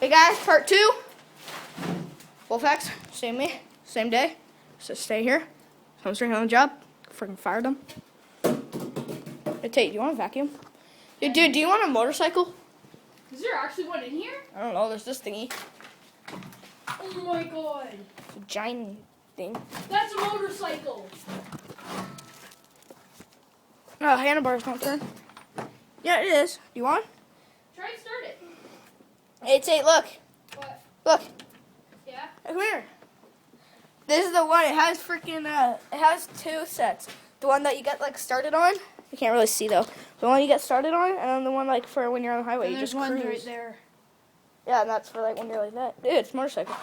Hey guys, part 2. Wolfax, same day. So stay here. Someone's drinking on the job. Freaking fired them. Hey Tate, do you want a vacuum? Dude, do you want a motorcycle? Is there actually one in here? I don't know, there's this thingy. Oh my god. It's a giant thing. That's a motorcycle. Oh, handlebars don't turn. Yeah, it is. Do you want? Try and start it. Hey Tate, look. What? Look. Yeah? Come here. This is the one. It has freaking. It has 2 sets. The one that you get like started on. You can't really see though. The one you get started on, and then the one like for when you're on the highway. And You there's just one cruise. right there. Yeah, and that's for like when you're like that. Dude, it's a motorcycle.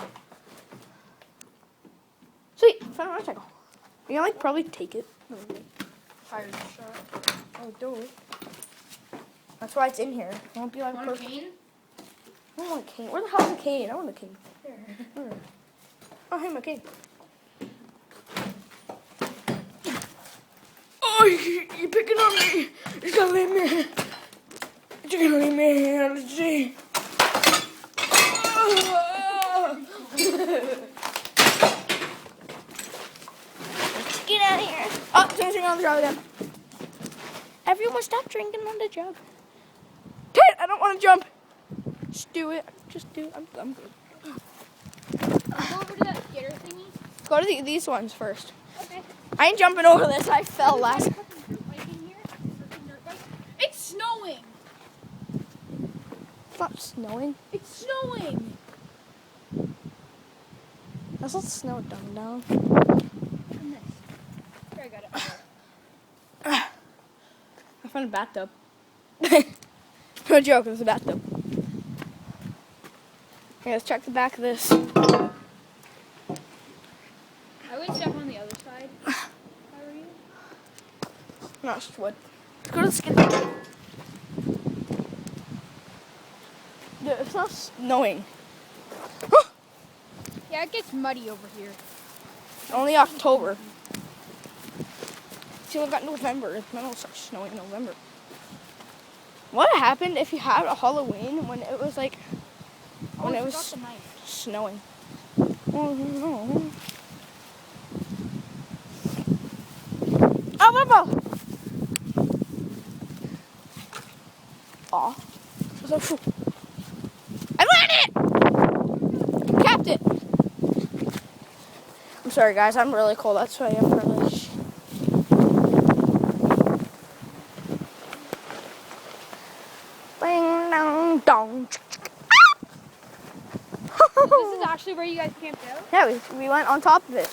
Sweet, found a motorcycle. You can like probably take it. Fired shot. Oh, don't. That's why it's in here. It won't be like Want a cane? I don't want a cane. Where the hell's a cane? I want a cane. Here. Oh, hey, my cane. Oh, you're picking on me. You gotta leave me. You're gonna leave me here. Let's see. Get out of here. Oh, someone's drinking on the job again. Everyone stop drinking on the job. Tate, I don't want to jump. Just do it. Just do it. I'm good. Go over to that skitter thingy. Go to these ones first. Okay. I ain't jumping over this. I fell last. It's snowing. It's not snowing. It's snowing. That's not snow, dumb down. And this. Here, I got it. I found a bathtub. No joke, it was a bathtub. Okay, let's check the back of this. I would step on the other side. If I were you. No, it's just wood. Let's go to the skin. Dude, it's not snowing. Yeah, it gets muddy over here. Only October. See, we got November. Then it'll start snowing in November. What happened if you had a Halloween when it was like, when it was snowing? Oh no. Oh, Bubba! Aw. I landed it! Capped it! I'm sorry guys, I'm really cold. That's why I'm really... Bing, dong, dong. This is actually where you guys camped out? Yeah, we went on top of it.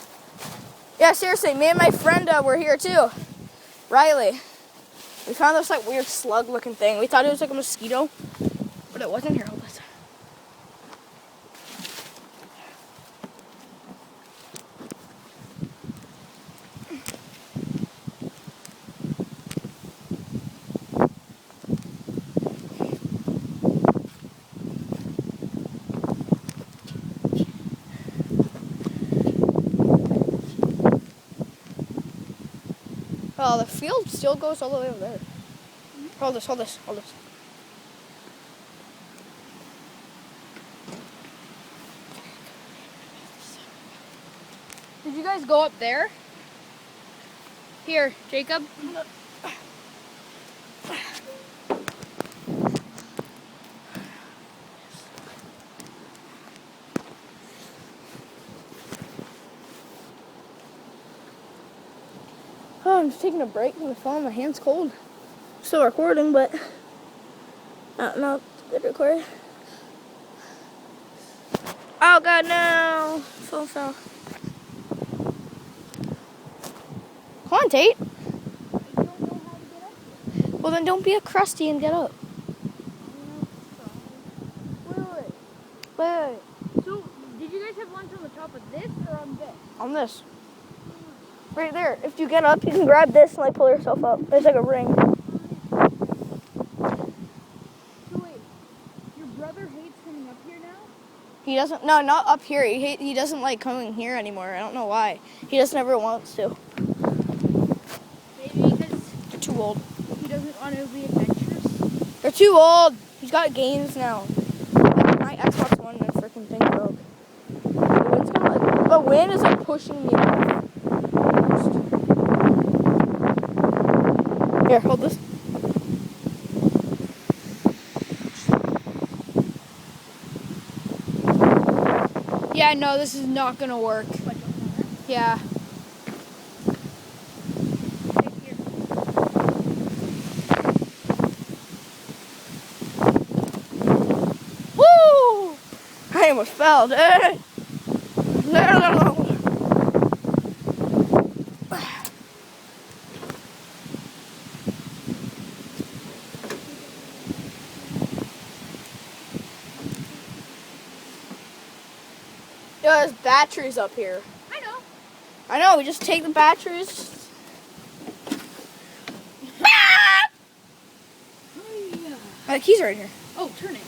Yeah, seriously, me and my friend were here too. Riley. We found this like weird slug looking thing. We thought it was like a mosquito, but it wasn't. Here, hold this. Oh, the field still goes all the way over there. Hold this, hold this, hold this. Did you guys go up there? Here, Jacob. Oh, I'm just taking a break from the phone. My hand's cold. Still recording, but no, it's good record. Oh God, no! Phone fell. Come on, Tate. I don't know how to get up. Well, then don't be a crusty and get up. Wait. So, did you guys have lunch on the top of this or on this? On this. Right there. If you get up, you can grab this and like pull yourself up. There's like a ring. So wait, your brother hates coming up here now? He doesn't. No, not up here. He doesn't like coming here anymore. I don't know why. He just never wants to. Maybe because They're too old. he doesn't want to be adventurous. They're too old. He's got games now. Like my Xbox One. pushing me off. Here, hold this. Yeah, no, this is not gonna work. Yeah. Woo! I almost fell, dude. No. Yo, there's batteries up here. I know, we just take the batteries. The keys are in here. Oh, turn it.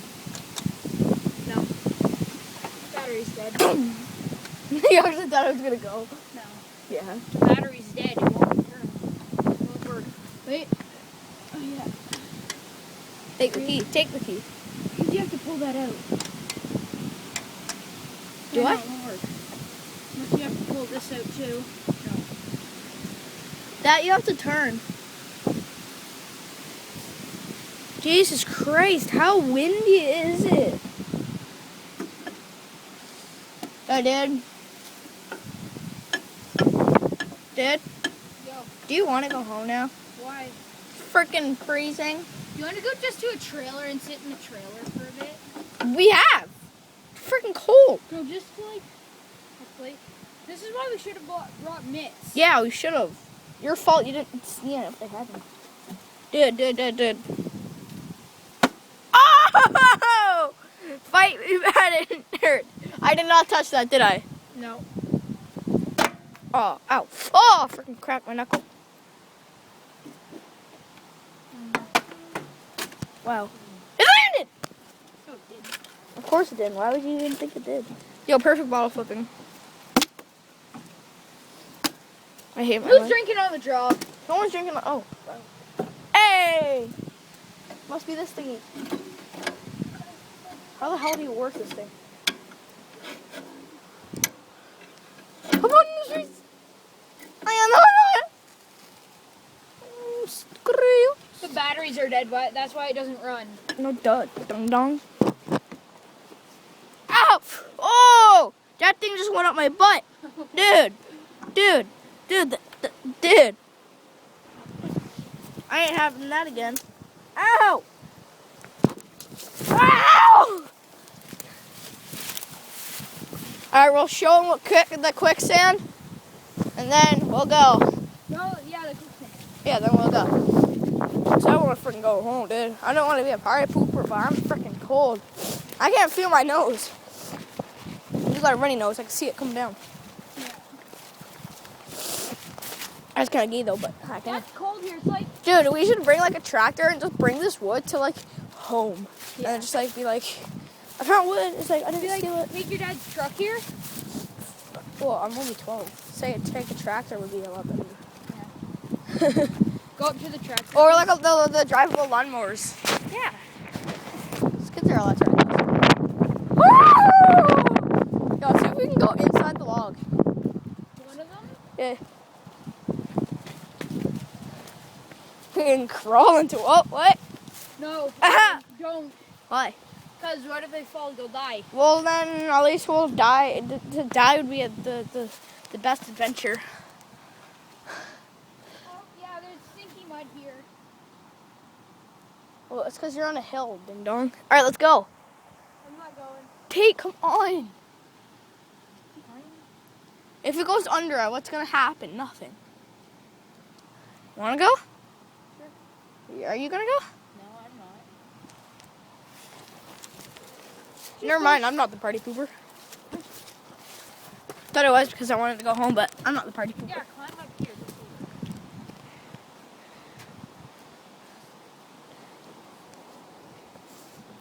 No. Battery's dead. You actually thought I was gonna go. No. Yeah. Battery's dead. It won't turn. It won't work. Wait. Oh, yeah. Take the key. Take the key. You have to pull that out. Do No, I? it won't work. Unless you have to pull this out too. No. That you have to turn. Jesus Christ, how windy is it? Oh, Dad. Dad, Yo, do you want to go home now? why? Freaking freezing. You want to go just to a trailer and sit in the trailer for a bit? We have. Freaking cold. No, just to, like, hopefully. This is why we should have brought mitts. Yeah, we should have. Your fault you didn't see it if they hadn't. Dude. Oh! Fight me, bad it hurt. I did not touch that, did I? No. Oh, ow. Oh, freaking cracked my knuckle. Wow. It landed! Oh, it did. Of course it did. Why would you even think it did? Yo, perfect bottle flipping. I hate my Who's life. drinking on the job? No one's drinking. Oh. Hey! Must be this thingy. How the hell do you work this thing? Come on in the streets! I am the screw. The batteries are dead, but that's why it doesn't run. No duh. Dong dong. Ow! Oh! That thing just went up my butt. Dude. Dude. I ain't having that again. Ow! Ow! Alright, we'll show them the quicksand, and then we'll go. No, yeah, the quicksand. Yeah, then we'll go. So I want to freaking go home, dude. I don't want to be a party pooper, but I'm freaking cold. I can't feel my nose. I just got a runny nose. I can see it coming down. Yeah. That's kind of gay though, but I can. That's cold here. It's like, Dude, we should bring like a tractor and just bring this wood to like home, and then just like be like, I found wood. It's like I didn't steal it. make your dad's truck here. Well, I'm only 12. Say take a tractor would be a lot better. Yeah. Go up to the tractor. Or like the drivable lawnmowers. Yeah. These kids are electric. Woo! Yo, see if we can go inside the log. One of them? Yeah. We can crawl into what? No. Aha! Don't. Why? Because what if they fall? They'll die. Well, then at least we'll die. To die would be the best adventure. Oh, yeah, there's stinky mud here. Well, it's because you're on a hill, ding dong. All right, let's go. I'm not going. Tate, come on. If it goes under, what's gonna happen? Nothing. Wanna go? Sure. Are you gonna go? No, I'm not. Never mind, I'm not the party pooper. Thought it was because I wanted to go home, but I'm not the party pooper. Yeah, climb up here.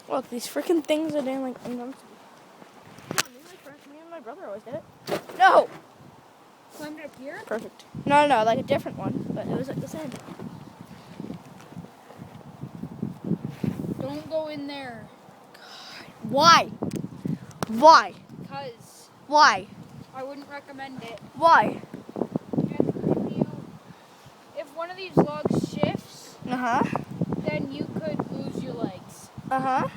Look, these freaking things are doing like uncomfortable. Me and my brother always did it. No! Climb it up here? Perfect. No, like a different one, but it was like the same. Don't go in there. Why? Why? Because Why? I wouldn't recommend it. Why? If one of these logs shifts, Uh-huh. then you could lose your legs. Uh-huh.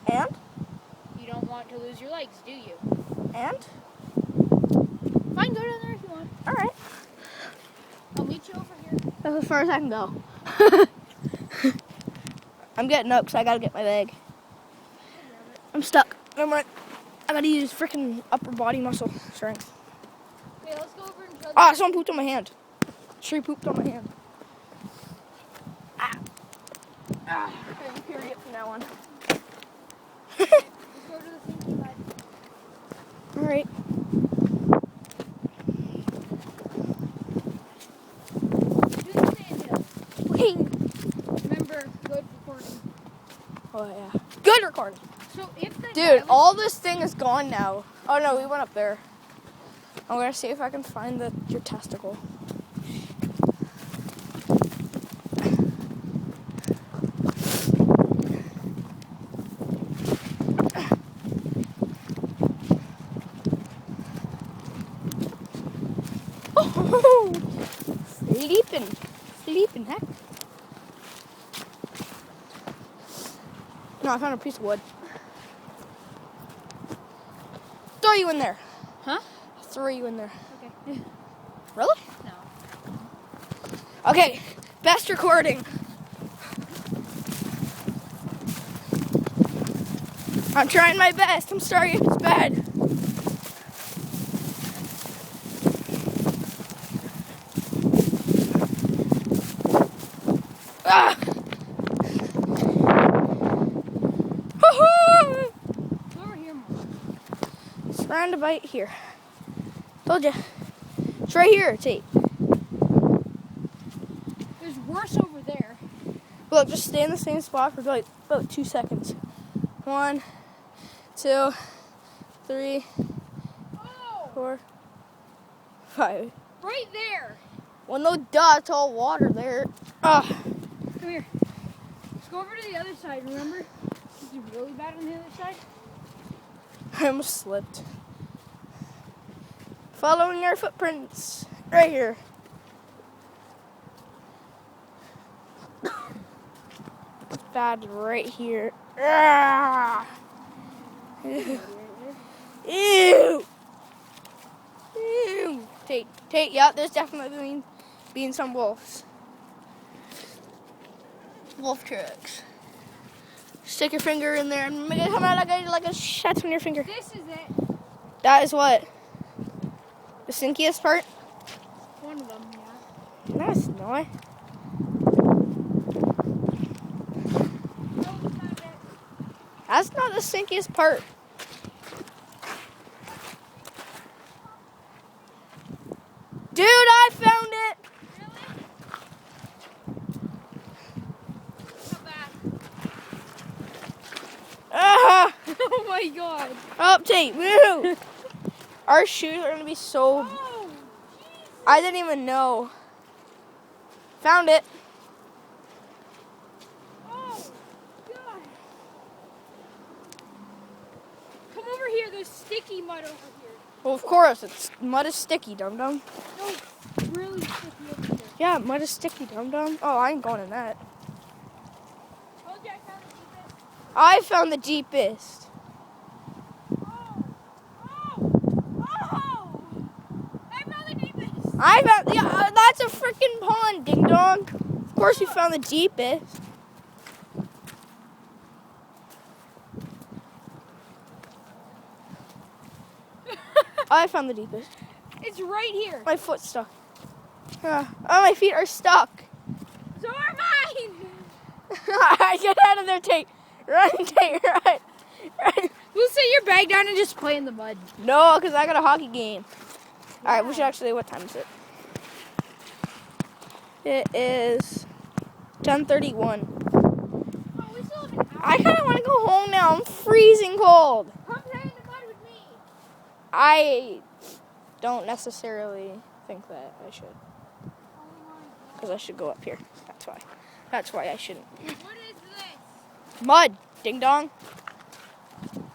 And? You don't want to lose your legs, do you? And? Fine, go down there if you want. All right. I'll meet you over here. That's as far as I can go. I'm getting up because I gotta get my leg. I'm stuck. Never mind. I gotta use freaking upper body muscle strength. Okay, let's go over and show Ah, someone pooped on my hand. Tree pooped on my hand. Ah, I'm period from now on. Let's go to the thinking mud. All right. Do the sandhill. Wait. Remember, good recording. Oh yeah. Good recording. So if the Dude, all this thing is gone now. Oh no, we went up there. I'm gonna see if I can find your testicle. Oh, sleeping, heck. No, I found a piece of wood. Throw you in there. Huh? Throw you in there. Okay. Really? No. Okay, best recording. I'm trying my best. I'm sorry if it's bad. Ah! Woohoo! Go over here more. Surrounded by it here. Told ya. It's right here, Tate. There's worse over there. Look, just stay in the same spot for like about 2 seconds. 1, 2, 3, Oh! 4, 5. Right there. Well, no duh, it's all water there. Ah. Come here. Let's go over to the other side, remember? This is really bad on the other side. I almost slipped. Following our footprints. Right here. It's bad right here. Ah. Ew. Ew. Ew. Tate, yeah, there's definitely been some wolves. Wolf tracks. Stick your finger in there and make it come out like a shot on your finger. This is it. That is what? The stinkiest part? One of them, yeah. No, it's not. No, it's not it. That's not the stinkiest part. Dude, I found it! Really? Not bad. Ah! Oh my god. Up, Tate, move! Our shoes are gonna be so... Oh, I didn't even know. Found it. oh, god. Come over here, there's sticky mud over here. Well, of course, mud is sticky, dum-dum. No, it's really sticky over here. Yeah, mud is sticky, dum-dum. Oh, I ain't going in that. Told you I found the deepest. I found the deepest. I found the deepest. I found, yeah, that's a freaking pond, ding dong. Of course you found the deepest. I found the deepest. It's right here. My foot's stuck. Oh, my feet are stuck. So are mine. Get out of there, Tate. Run, Tate, run. Run. We'll set your bag down and just play in the mud. No, because I got a hockey game. All right, we should actually, what time is it? It is 10:31. Oh, we still have an hour. I kind of want to go home now. I'm freezing cold. Come play in the mud with me. I don't necessarily think that I should. Oh my Because I should go up here. That's why. That's why I shouldn't. god. What is this? Mud, ding dong.